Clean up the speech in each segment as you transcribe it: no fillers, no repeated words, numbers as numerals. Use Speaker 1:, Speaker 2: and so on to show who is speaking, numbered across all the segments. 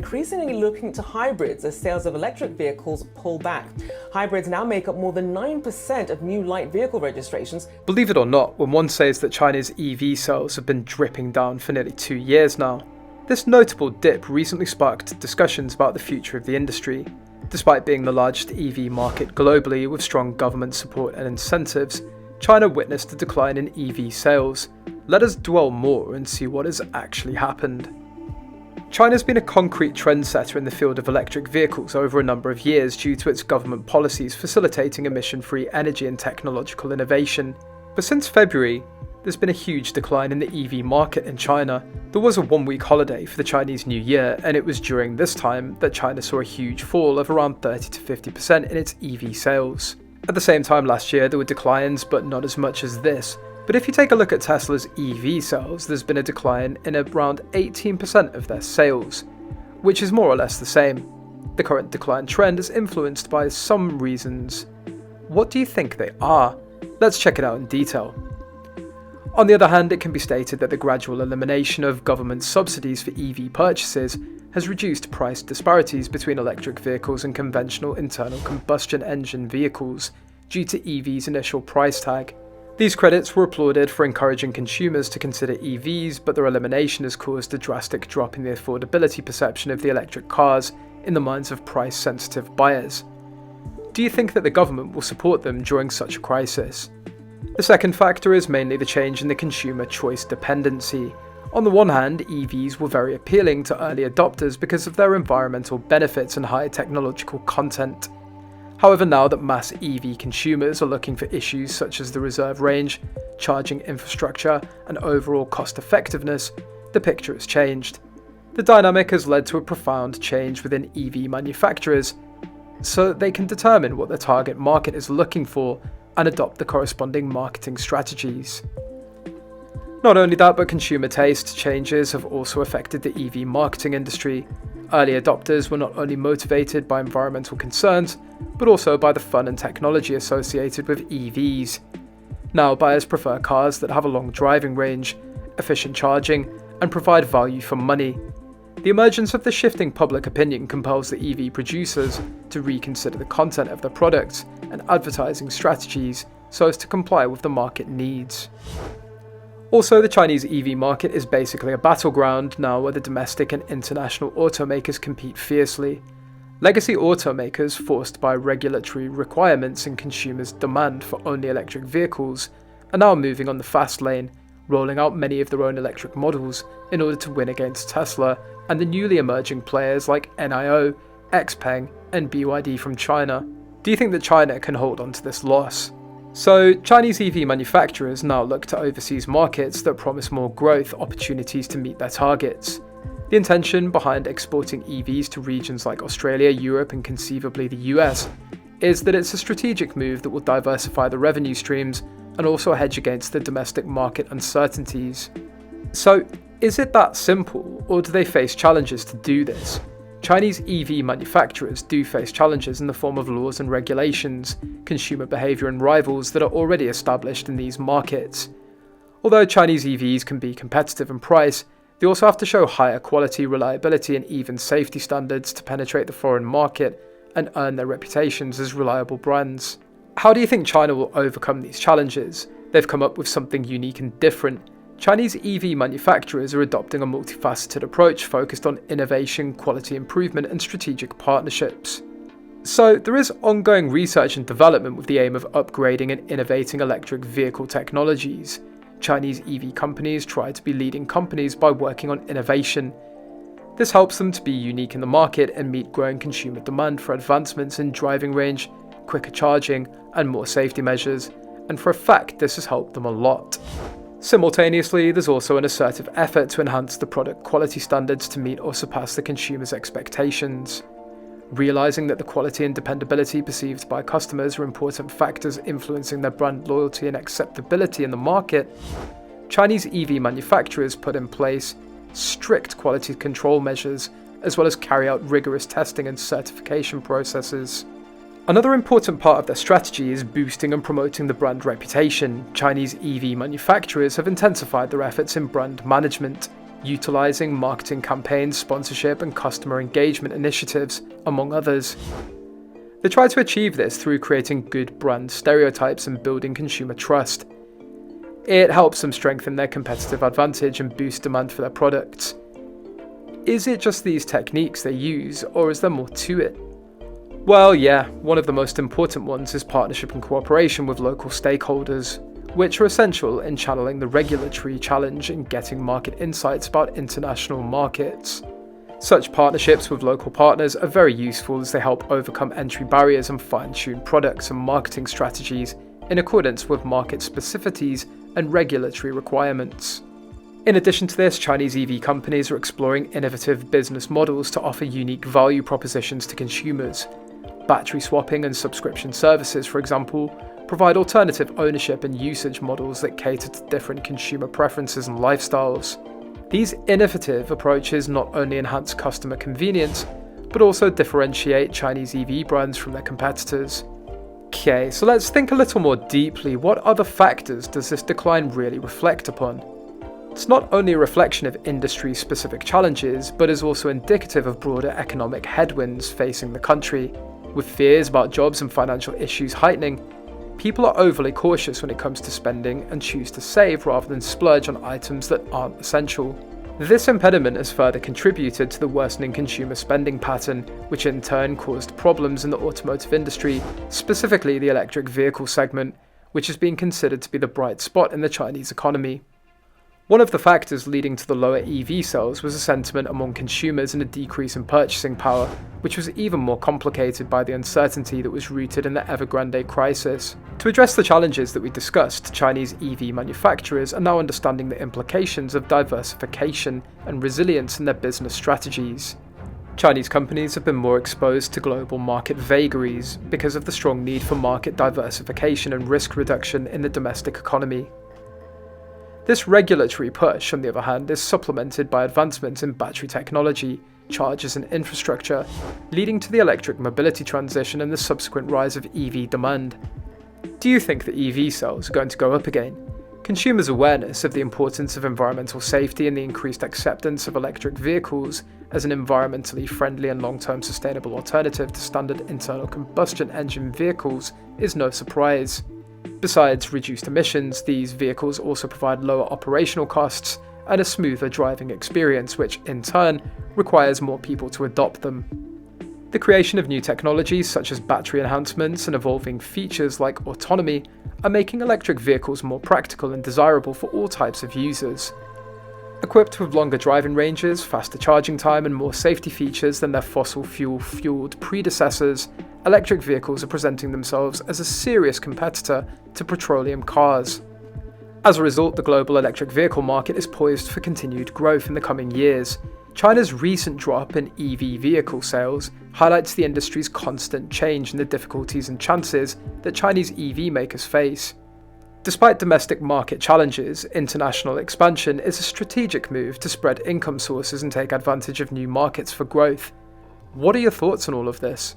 Speaker 1: Increasingly looking to hybrids as sales of electric vehicles pull back. Hybrids now make up more than 9% of new light vehicle registrations.
Speaker 2: Believe it or not, when one says that China's EV sales have been dripping down for nearly 2 years now, this notable dip recently sparked discussions about the future of the industry. Despite being the largest EV market globally with strong government support and incentives, China witnessed a decline in EV sales. Let us dwell more and see what has actually happened. China's been a concrete trendsetter in the field of electric vehicles over a number of years due to its government policies facilitating emission-free energy and technological innovation. But since February, there's been a huge decline in the EV market in China. There was a one-week holiday for the Chinese New Year, and it was during this time that China saw a huge fall of around 30 to 50% in its EV sales. At the same time last year, there were declines, but not as much as this. But if you take a look at Tesla's EV sales, there's been a decline in around 18% of their sales, which is more or less the same. The current decline trend is influenced by some reasons. What do you think they are? Let's check it out in detail. On the other hand, it can be stated that the gradual elimination of government subsidies for EV purchases has reduced price disparities between electric vehicles and conventional internal combustion engine vehicles due to EV's initial price tag. These credits were applauded for encouraging consumers to consider EVs, but their elimination has caused a drastic drop in the affordability perception of the electric cars in the minds of price-sensitive buyers. Do you think that the government will support them during such a crisis? The second factor is mainly the change in the consumer choice dependency. On the one hand, EVs were very appealing to early adopters because of their environmental benefits and high technological content. However, now that mass EV consumers are looking for issues such as the reserve range, charging infrastructure, and overall cost effectiveness, the picture has changed. The dynamic has led to a profound change within EV manufacturers, so that they can determine what their target market is looking for and adopt the corresponding marketing strategies. Not only that, but consumer taste changes have also affected the EV marketing industry. Early adopters were not only motivated by environmental concerns, but also by the fun and technology associated with EVs. Now buyers prefer cars that have a long driving range, efficient charging, and provide value for money. The emergence of the shifting public opinion compels the EV producers to reconsider the content of their products and advertising strategies so as to comply with the market needs. Also, the Chinese EV market is basically a battleground now where the domestic and international automakers compete fiercely. Legacy automakers, forced by regulatory requirements and consumers' demand for only electric vehicles, are now moving on the fast lane, rolling out many of their own electric models in order to win against Tesla and the newly emerging players like NIO, XPeng, and BYD from China. Do you think that China can hold on to this loss? So, Chinese EV manufacturers now look to overseas markets that promise more growth opportunities to meet their targets. The intention behind exporting EVs to regions like Australia, Europe, and conceivably the US is that it's a strategic move that will diversify the revenue streams and also hedge against the domestic market uncertainties. So, is it that simple, or do they face challenges to do this? Chinese EV manufacturers do face challenges in the form of laws and regulations, consumer behaviour and rivals that are already established in these markets. Although Chinese EVs can be competitive in price, they also have to show higher quality, reliability and even safety standards to penetrate the foreign market and earn their reputations as reliable brands. How do you think China will overcome these challenges? They've come up with something unique and different. Chinese EV manufacturers are adopting a multifaceted approach focused on innovation, quality improvement, and strategic partnerships. So, there is ongoing research and development with the aim of upgrading and innovating electric vehicle technologies. Chinese EV companies try to be leading companies by working on innovation. This helps them to be unique in the market and meet growing consumer demand for advancements in driving range, quicker charging, and more safety measures, and for a fact this has helped them a lot. Simultaneously, there's also an assertive effort to enhance the product quality standards to meet or surpass the consumer's expectations. Realizing that the quality and dependability perceived by customers are important factors influencing their brand loyalty and acceptability in the market, Chinese EV manufacturers put in place strict quality control measures, as well as carry out rigorous testing and certification processes. Another important part of their strategy is boosting and promoting the brand reputation. Chinese EV manufacturers have intensified their efforts in brand management. utilising marketing campaigns, sponsorship and customer engagement initiatives, among others. They try to achieve this through creating good brand stereotypes and building consumer trust. It helps them strengthen their competitive advantage and boost demand for their products. Is it just these techniques they use, or is there more to it? Well, yeah, one of the most important ones is partnership and cooperation with local stakeholders, which are essential in channeling the regulatory challenge and getting market insights about international markets. Such partnerships with local partners are very useful as they help overcome entry barriers and fine-tune products and marketing strategies in accordance with market specificities and regulatory requirements. In addition to this, Chinese EV companies are exploring innovative business models to offer unique value propositions to consumers. Battery swapping and subscription services, for example, provide alternative ownership and usage models that cater to different consumer preferences and lifestyles. These innovative approaches not only enhance customer convenience, but also differentiate Chinese EV brands from their competitors. Okay, so let's think a little more deeply. What other factors does this decline really reflect upon? It's not only a reflection of industry-specific challenges, but is also indicative of broader economic headwinds facing the country. With fears about jobs and financial issues heightening, people are overly cautious when it comes to spending and choose to save rather than splurge on items that aren't essential. This impediment has further contributed to the worsening consumer spending pattern, which in turn caused problems in the automotive industry, specifically the electric vehicle segment, which is being considered to be the bright spot in the Chinese economy. One of the factors leading to the lower EV sales was a sentiment among consumers and a decrease in purchasing power, which was even more complicated by the uncertainty that was rooted in the Evergrande crisis. To address the challenges that we discussed, Chinese EV manufacturers are now understanding the implications of diversification and resilience in their business strategies. Chinese companies have been more exposed to global market vagaries because of the strong need for market diversification and risk reduction in the domestic economy. This regulatory push, on the other hand, is supplemented by advancements in battery technology, chargers and infrastructure, leading to the electric mobility transition and the subsequent rise of EV demand. Do you think that EV sales are going to go up again? Consumers' awareness of the importance of environmental safety and the increased acceptance of electric vehicles as an environmentally friendly and long-term sustainable alternative to standard internal combustion engine vehicles is no surprise. Besides reduced emissions, these vehicles also provide lower operational costs and a smoother driving experience, which in turn requires more people to adopt them. The creation of new technologies such as battery enhancements and evolving features like autonomy are making electric vehicles more practical and desirable for all types of users. Equipped with longer driving ranges, faster charging time and more safety features than their fossil fueled predecessors, electric vehicles are presenting themselves as a serious competitor to petroleum cars. As a result, the global electric vehicle market is poised for continued growth in the coming years. China's recent drop in EV vehicle sales highlights the industry's constant change and the difficulties and chances that Chinese EV makers face. Despite domestic market challenges, international expansion is a strategic move to spread income sources and take advantage of new markets for growth. What are your thoughts on all of this?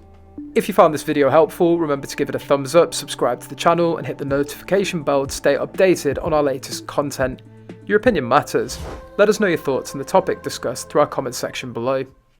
Speaker 2: If you found this video helpful, remember to give it a thumbs up, subscribe to the channel and hit the notification bell to stay updated on our latest content. Your opinion matters. Let us know your thoughts on the topic discussed through our comment section below.